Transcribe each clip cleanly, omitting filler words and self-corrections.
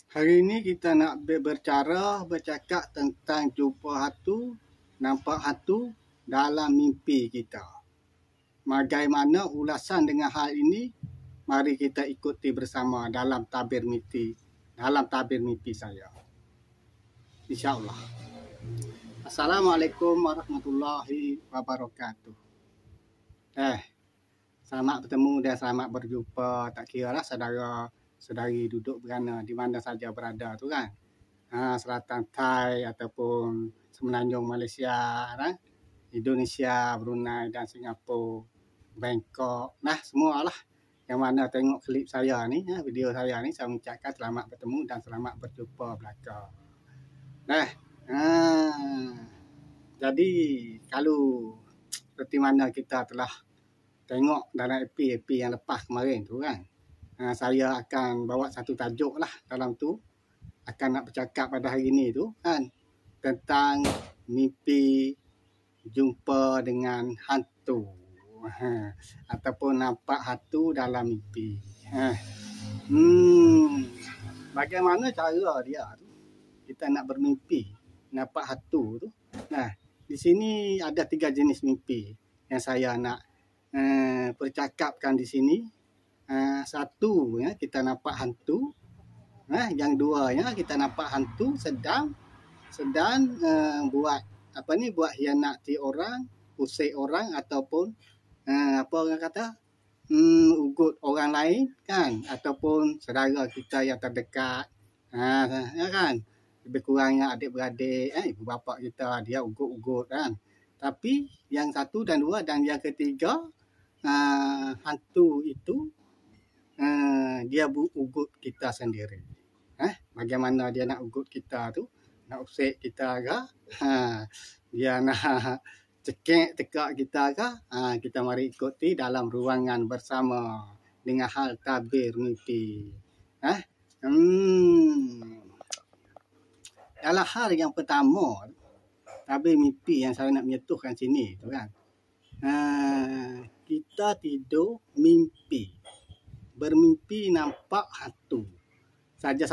Hari ini kita nak bercakap tentang jumpa hantu, nampak hantu dalam mimpi kita. Bagaimana ulasan dengan hal ini? Mari kita ikuti bersama dalam tabir mimpi saya. InsyaAllah. Assalamualaikum warahmatullahi wabarakatuh. Selamat bertemu dan selamat berjumpa. Tak kira lah saudari duduk berana di mana saja berada tu kan. Selatan Thai ataupun Semenanjung Malaysia, Indonesia, Brunei dan Singapura, Bangkok. Semualah yang mana tengok klip saya ni, video saya ni, saya mengucapkan selamat bertemu dan selamat berjumpa belakang. Jadi kalau seperti mana kita telah tengok dalam EP yang lepas kemarin tu kan, saya akan bawa satu tajuk lah dalam tu. Akan nak bercakap pada hari ni tu kan, tentang mimpi jumpa dengan hantu, ataupun nampak hantu dalam mimpi. Bagaimana cara dia tu kita nak bermimpi nampak hantu tu? Di sini ada 3 jenis mimpi yang saya nak percakapkan di sini. Satu, kita nampak hantu. Yang duanya kita nampak hantu sedang buat hianati orang, usik orang ataupun orang kata ugut orang lain kan, ataupun saudara kita yang terdekat, kan, lebih kurangnya adik-beradik, ibu bapa kita, dia ugut-ugut kan. Tapi yang 1 dan 2 dan yang ketiga, hantu itu dia ugut kita sendiri. Bagaimana dia nak ugut kita tu, nak usik kita ke, dia nak cekik tekak kita ke, kita mari ikuti dalam ruangan bersama dengan hal tabir mimpi. Dalam hal yang pertama, tabir mimpi yang saya nak menyentuhkan sini tu kan, kita tidur bermimpi nampak hantu. Saja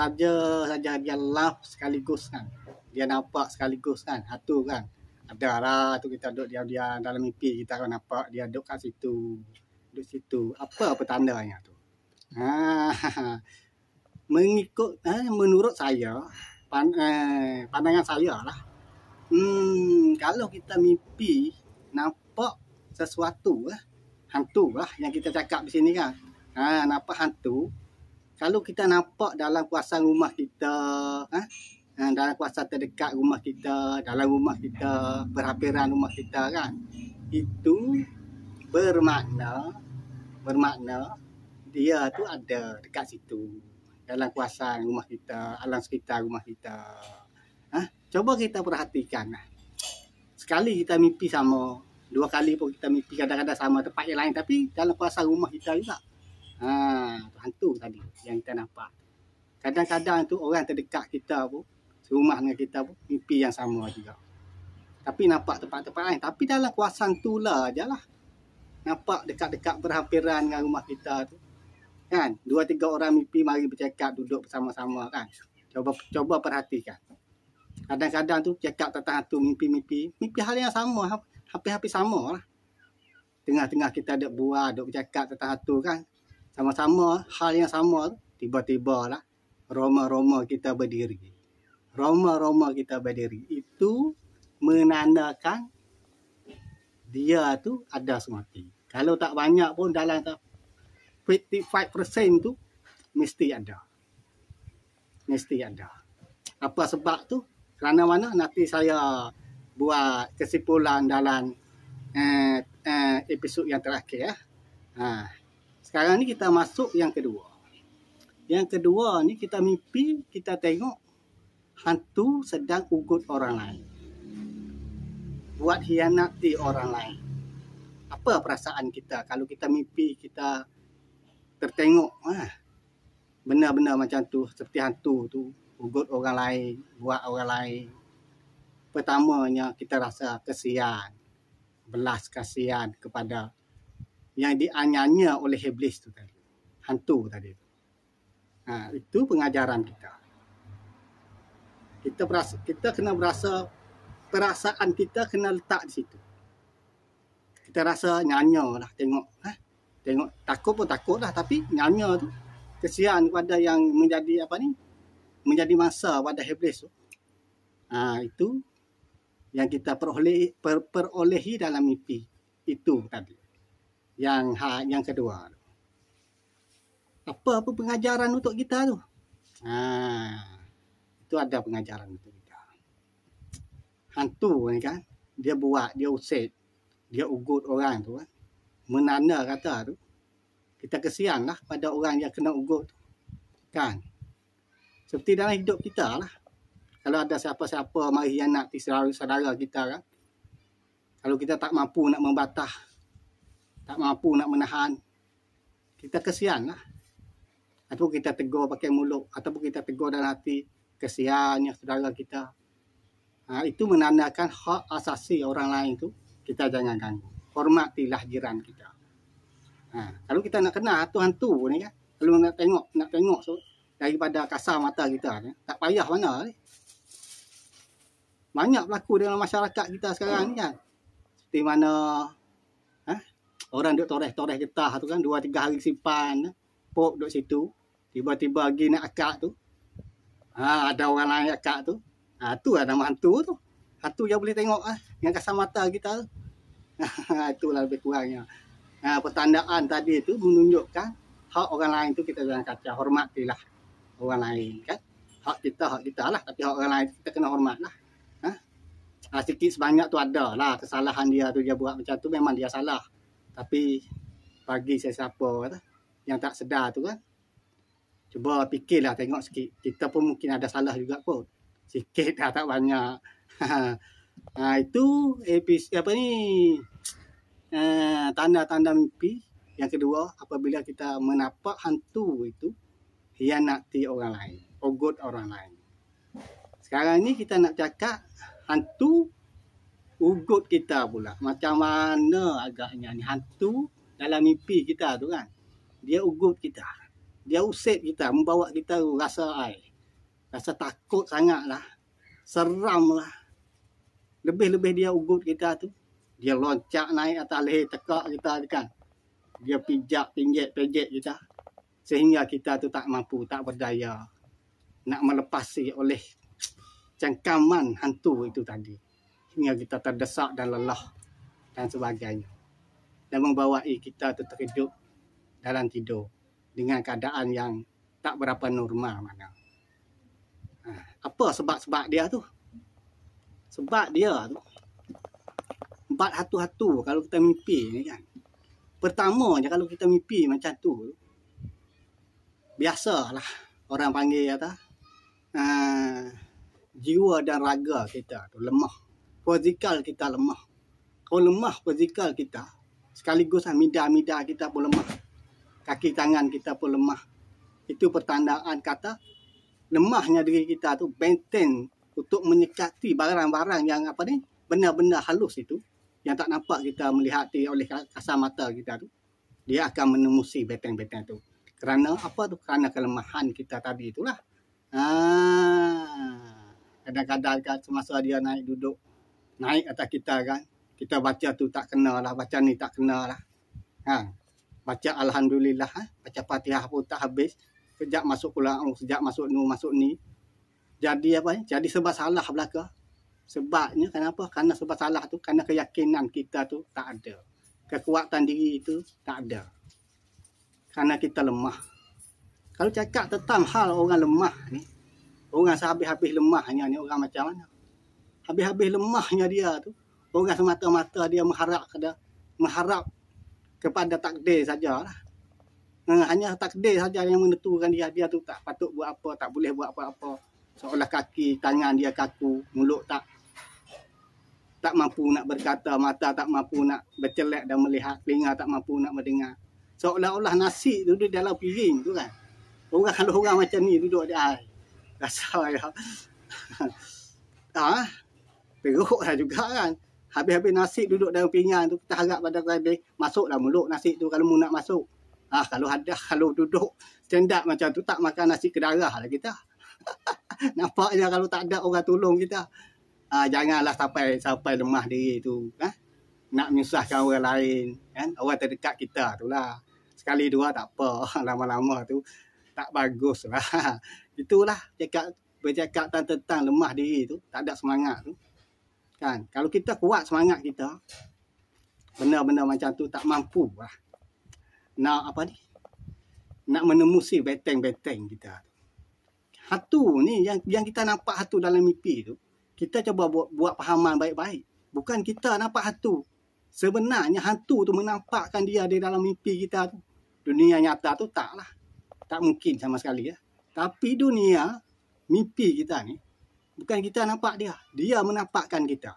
dia lap sekaligus kan, dia nampak sekaligus kan, hantu kan. Ada lah tu kita duduk diam-diam dalam mimpi, kita akan nampak dia duduk kat situ, duduk situ. Apa petandanya tu? Menurut saya, pandangan saya lah, kalau kita mimpi nampak sesuatu hantu lah yang kita cakap di sini kan, nampak hantu. Kalau kita nampak dalam kawasan rumah kita, dalam kawasan terdekat rumah kita, dalam rumah kita, berhampiran rumah kita kan, itu bermakna dia tu ada dekat situ, dalam kawasan rumah kita, alam sekitar rumah kita. Coba kita perhatikan. Sekali kita mimpi sama, 2 kali pun kita mimpi kadang-kadang sama tempat yang lain, tapi dalam kawasan rumah kita juga. Hantu tadi yang kita nampak. Kadang-kadang tu orang terdekat kita pun, serumah dengan kita pun, mimpi yang sama juga. Tapi nampak tempat-tempat lain. Tapi dalam kawasan tu lah je lah. Nampak dekat-dekat berhampiran dengan rumah kita tu. Kan? 2-3 orang mimpi mari bercakap, duduk bersama-sama kan. Coba perhatikan. Kadang-kadang tu cakap tentang hantu, mimpi hal yang sama, hampir-hampir sama lah. Tengah-tengah kita duduk buat, duduk bercakap tentang hantu kan. Sama-sama hal yang sama, tiba-tiba lah roma-roma kita berdiri. Itu menandakan dia tu ada semati. Kalau tak banyak pun dalam 55% tu mesti ada. Apa sebab tu? Kerana mana? Nanti saya buat kesimpulan dalam episod yang terakhir Sekarang ni kita masuk yang kedua. Yang kedua ni kita mimpi, kita tengok hantu sedang ugut orang lain, buat hianati orang lain. Apa perasaan kita kalau kita mimpi, kita tertengok benar-benar macam tu, seperti hantu tu ugut orang lain, buat orang lain? Pertamanya kita rasa kesian, belas kasihan kepada yang dianiaya oleh iblis tu tadi, hantu tadi. Itu pengajaran kita. Kita kena berasa, perasaan kita kena letak di situ. Kita rasa nyanya lah tengok, tengok takut pun takut lah, tapi nyanya tu kesian kepada yang menjadi menjadi mangsa pada iblis tu. Itu yang kita perolehi dalam mimpi itu tadi. Yang kedua, apa pengajaran untuk kita tu? Itu ada pengajaran untuk kita. Hantu ni kan, dia usik, dia ugut orang tu kan. Menanda kata tu, kita kesian lah pada orang yang kena ugut tu. Kan? Seperti dalam hidup kita lah. Kalau ada siapa-siapa mari hianati saudara kita kan. Kalau kita tak mampu nak membatah, tak mampu nak menahan, kita kesian lah. Ataupun kita tegur pakai mulut, ataupun kita tegur dalam hati, kesiannya saudara kita. Itu menandakan hak asasi orang lain tu, kita jangan ganggu. Hormatilah jiran kita. Kalau kita nak kenal hantu-hantu ni kan, kalau nak tengok so, daripada kasar mata kita ni, tak payah mana ni. Banyak berlaku dalam masyarakat kita sekarang ni kan. Seperti mana orang duk toreh-toreh getah tu kan, 2-3 hari simpan, pop duk situ, tiba-tiba pergi nak akak tu. Ada orang lain akak tu. Tu ada nama hantu tu. Hantu yang boleh tengok yang kasar mata kita tu. Itulah lebih kurangnya. Pertandaan tadi tu menunjukkan hak orang lain tu kita jangan kacau, hormatilah orang lain kan. Hak kita lah, tapi hak orang lain kita kena hormat lah. Sikit sebanyak tu ada lah kesalahan dia tu, dia buat macam tu memang dia salah. Tapi bagi sesiapa yang tak sedar tu kan, cuba fikirlah, tengok sikit. Kita pun mungkin ada salah juga pun. Sikit dah, tak banyak. Itu tanda-tanda mimpi. Yang kedua, apabila kita menampak hantu itu hianati orang lain, ugut orang lain. Sekarang ni kita nak cakap hantu ugut kita pula. Macam mana agaknya ni hantu dalam mimpi kita tu kan. Dia ugut kita. Dia usik kita, membawa kita rasa takut sangat lah. Seram lah. Lebih-lebih dia ugut kita tu. Dia loncat naik atas leher tekak kita kan. Dia pijak, pejek kita. Sehingga kita tu tak mampu, tak berdaya nak melepasi oleh cengkaman hantu itu tadi. Hingga kita terdesak dan lelah dan sebagainya. Dan membawai kita tu terhidup dalam tidur dengan keadaan yang tak berapa normal mana. Apa sebab-sebab dia tu? Sebab dia tu, empat hatu-hatu kalau kita mimpi ni kan. Pertama je kalau kita mimpi macam tu, biasalah orang panggil jiwa dan raga kita tu lemah. Fizikal kita lemah. Kalau lemah fizikal kita, sekaligus mida-mida kita pun lemah. Kaki tangan kita pun lemah. Itu pertandaan kata lemahnya diri kita tu, benten untuk menyekati barang-barang yang benda-benda halus itu yang tak nampak kita melihati oleh kasar mata kita tu. Dia akan menemusi benten-benten tu. Kerana apa tu? Kerana kelemahan kita tadi itulah. Kadang-kadang kan semasa dia naik atas kita kan, kita baca tu tak kena lah, baca ni tak kena lah. Baca Alhamdulillah, baca Fatihah pun tak habis. Sejak masuk pulang, sejak masuk ni. Jadi jadi sebab salah belaka. Sebabnya kenapa? Karena sebab salah tu, karena keyakinan kita tu tak ada. Kekuatan diri itu tak ada. Karena kita lemah. Kalau cakap tentang hal orang lemah ni, orang sehabis-habis lemahnya ni orang macam mana? Habis-habis lemahnya dia tu, orang semata-mata dia mengharap kepada takdir sajalah. Hanya takdir saja yang menentukan dia tu tak patut buat apa, tak boleh buat apa-apa. Seolah kaki, tangan dia kaku, mulut tak mampu nak berkata, mata tak mampu nak bercelak dan melihat, telinga tak mampu nak mendengar. Seolah-olah nasi duduk dalam piring tu kan. Kalau orang macam ni duduk di air, rasa ya. Teruk lah juga kan. Habis-habis nasi duduk dalam pinggan tu, kita harap pada tadi masuklah mulut nasi tu kalau mu nak masuk. Kalau duduk stand up macam tu, tak makan nasi ke darah lah kita. Nampaknya kalau tak ada orang tolong kita, janganlah sampai lemah diri tu, nak menyusahkan orang lain, kan? Orang terdekat kita tu lah. Sekali dua tak apa, lama-lama tu tak bagus lah. Itulah bercakap tentang lemah diri tu, tak ada semangat tu. Kan? Kalau kita kuat semangat kita, benda-benda macam tu tak mampu lah. Nak menemusi benteng-benteng kita. Hantu ni yang kita nampak hantu dalam mimpi tu, kita cuba buat pahaman baik-baik. Bukan kita nampak hantu. Sebenarnya hantu tu menampakkan dia di dalam mimpi kita tu. Dunia nyata tu taklah. Tak mungkin sama sekali ya. Tapi dunia mimpi kita ni, bukan kita nampak dia. Dia menampakkan kita.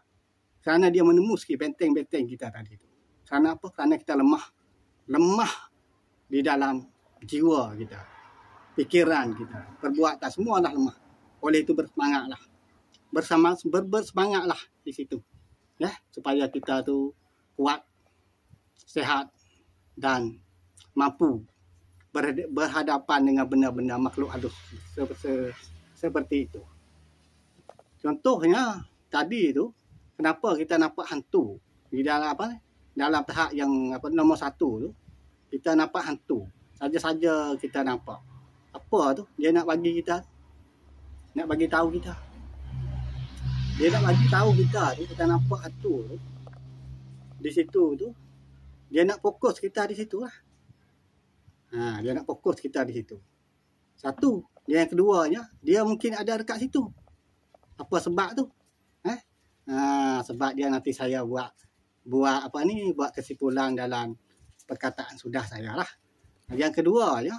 Kerana dia menemusi benteng-benteng kita tadi tu. Kerana apa? Kerana kita lemah. Lemah di dalam jiwa kita. Fikiran kita. Perbuatan semualah lemah. Oleh itu bersemangatlah. Bersemangatlah di situ. Ya, supaya kita tu kuat, sehat dan mampu berhadapan dengan benda-benda makhluk halus seperti itu. Contohnya tadi tu, kenapa kita nampak hantu di dalam dalam tahap yang nombor 1 tu, kita nampak hantu. Saja-saja kita nampak. Apa tu? Dia nak bagi kita, nak bagi tahu kita. Dia nak bagi tahu kita tu, kita nampak hantu tu. Di situ tu, dia nak fokus kita di situ lah. Dia nak fokus kita di situ. Satu. Yang keduanya, dia mungkin ada dekat situ. Apa sebab tu? Sebab dia nanti saya buat kesimpulan dalam perkataan sudah saya lah. Yang kedua ya,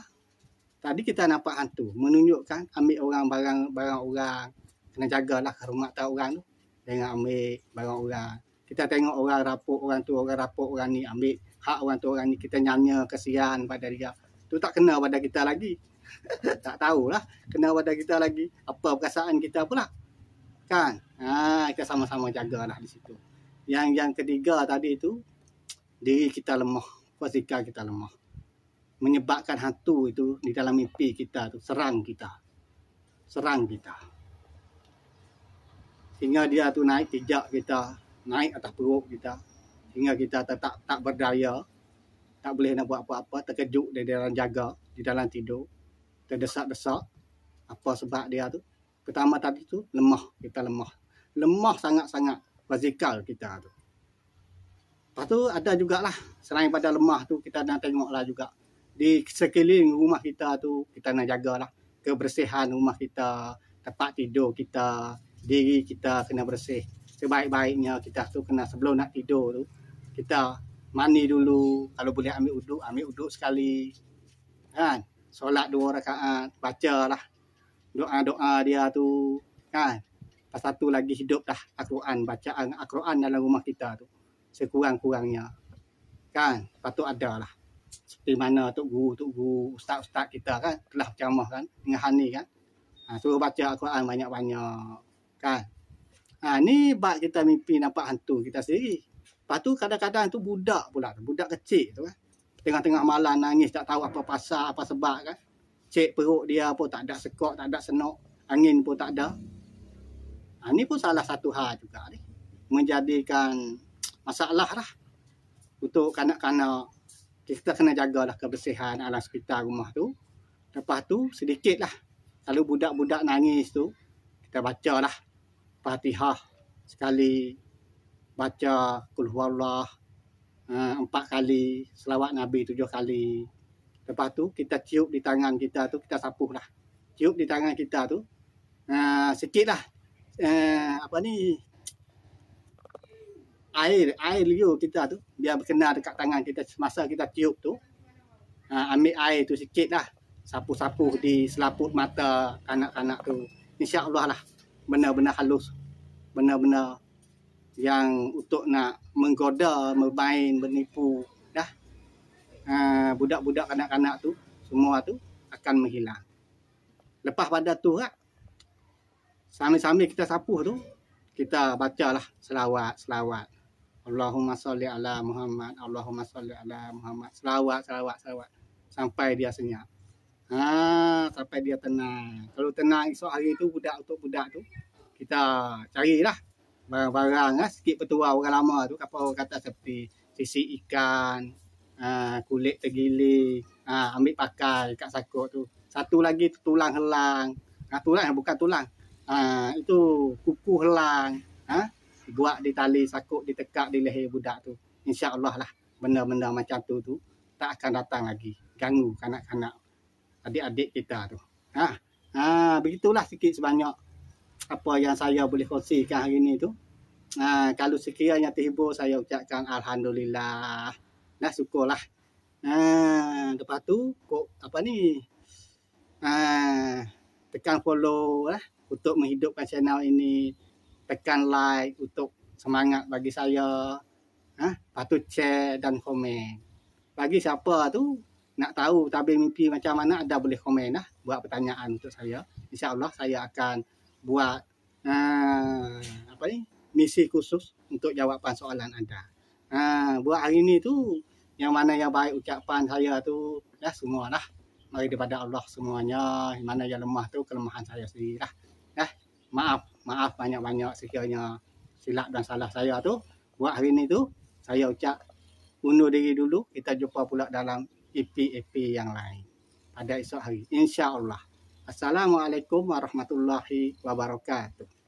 tadi kita nampak hantu menunjukkan ambil orang barang orang, kena jagalah kehormatan orang tu. Jangan ambil barang orang. Kita tengok orang rapuk orang tu, orang rapuk orang ni, ambil hak orang tu orang ni, kita nyanya kesian pada dia. Tu tak kena pada kita lagi. Tak tahulah kena pada kita lagi. Apa perasaan kita pula? Kan? Kita sama-sama jagalah di situ. Yang ketiga tadi tu, diri kita lemah, fizikal kita lemah. Menyebabkan hantu itu di dalam mimpi kita tu serang kita. Sehingga dia tu naik pijak kita, naik atas perut kita. Sehingga kita tetap tak berdaya, tak boleh nak buat apa-apa, terkejut di dalam jaga, di dalam tidur, terdesak-desak. Apa sebab dia tu? Pertama tadi tu lemah, kita lemah. Lemah sangat-sangat fizikal kita tu. Lepas tu ada jugalah, selain pada lemah tu, kita nak tengoklah juga di sekeliling rumah kita tu, kita nak jagalah kebersihan rumah kita, tempat tidur kita, diri kita kena bersih. Sebaik-baiknya kita tu kena sebelum nak tidur tu, kita mandi dulu. Kalau boleh ambil uduk sekali. Kan? Solat 2 rakaat, bacalah doa-doa dia tu, kan? Lepas satu lagi hiduplah Al-Quran, bacaan Al-Quran dalam rumah kita tu sekurang-kurangnya. Kan? Patut ada lah. Seperti mana tok guru, ustaz-ustaz kita kan telah ceramah kan dengan Hani kan. Suruh baca Al-Quran banyak-banyak. Kan? Ni bab kita mimpi nampak hantu kita sendiri. Lepas tu kadang-kadang tu budak pula, budak kecil tu kan. Tengah-tengah malam nangis tak tahu apa pasal, apa sebab kan. Cek perut dia pun tak ada sekok, tak ada senok, angin pun tak ada. Ni pun salah satu hal juga ni. Menjadikan masalah lah untuk kanak-kanak. Kita kena jagalah kebersihan alam sekitar rumah tu. Lepas tu sedikit lah, kalau budak-budak nangis tu, kita bacalah Fatihah sekali, baca Qul Huwallah 4 kali, selawat Nabi 7 kali. Lepas tu kita tiup di tangan kita tu, kita sapuh lah. Tiup di tangan kita tu, sikit lah, air liur kita tu, biar berkena dekat tangan kita semasa kita tiup tu. Ambil air tu sikit lah, sapuh-sapuh di selaput mata kanak-kanak tu. InsyaAllah lah, benar-benar halus, benar-benar yang untuk nak menggoda, bermain, menipu dah. Budak-budak kanak-kanak tu semua tu akan menghilang. Lepas pada tu kan, sambil-sambil kita sapuh tu, kita bacalah selawat. Allahumma salli ala Muhammad, Allahumma salli ala Muhammad. Selawat sampai dia senyap. Sampai dia tenang. Kalau tenang esok hari tu untuk budak tu kita carilah barang-barang sikit petua orang lama tu apa orang kata seperti sisik ikan, kulit tergiling, ambil pakai kat sakut tu. Satu lagi tu tulang helang. Tulang bukan tulang. Itu kuku helang. Buat di tali sakut ditekak di leher budak tu. Insya-Allah lah benda-benda macam tu tak akan datang lagi ganggu kanak-kanak adik-adik kita tu. Begitulah sikit sebanyak apa yang saya boleh kongsikan hari ni tu. Kalau sekiranya terhibur saya ucapkan alhamdulillah. Syukurlah. Lepas tu kok apa ni? Tekan follow lah untuk menghidupkan channel ini. Tekan like untuk semangat bagi saya. Lepas tu share dan komen. Bagi siapa tu nak tahu tabir mimpi macam mana, ada boleh komen lah, buat pertanyaan untuk saya. InsyaAllah saya akan buat misi khusus untuk jawapan soalan anda. Buat hari ni tu yang mana yang baik ucapan saya tu semua lah mari daripada Allah semuanya. Yang mana yang lemah tu kelemahan saya sendiri lah. Maaf banyak-banyak sekiranya silap dan salah saya tu. Buat hari ni tu saya ucap undur diri dulu. Kita jumpa pula dalam EP yang lain pada esok hari, insya-Allah. Assalamualaikum warahmatullahi wabarakatuh.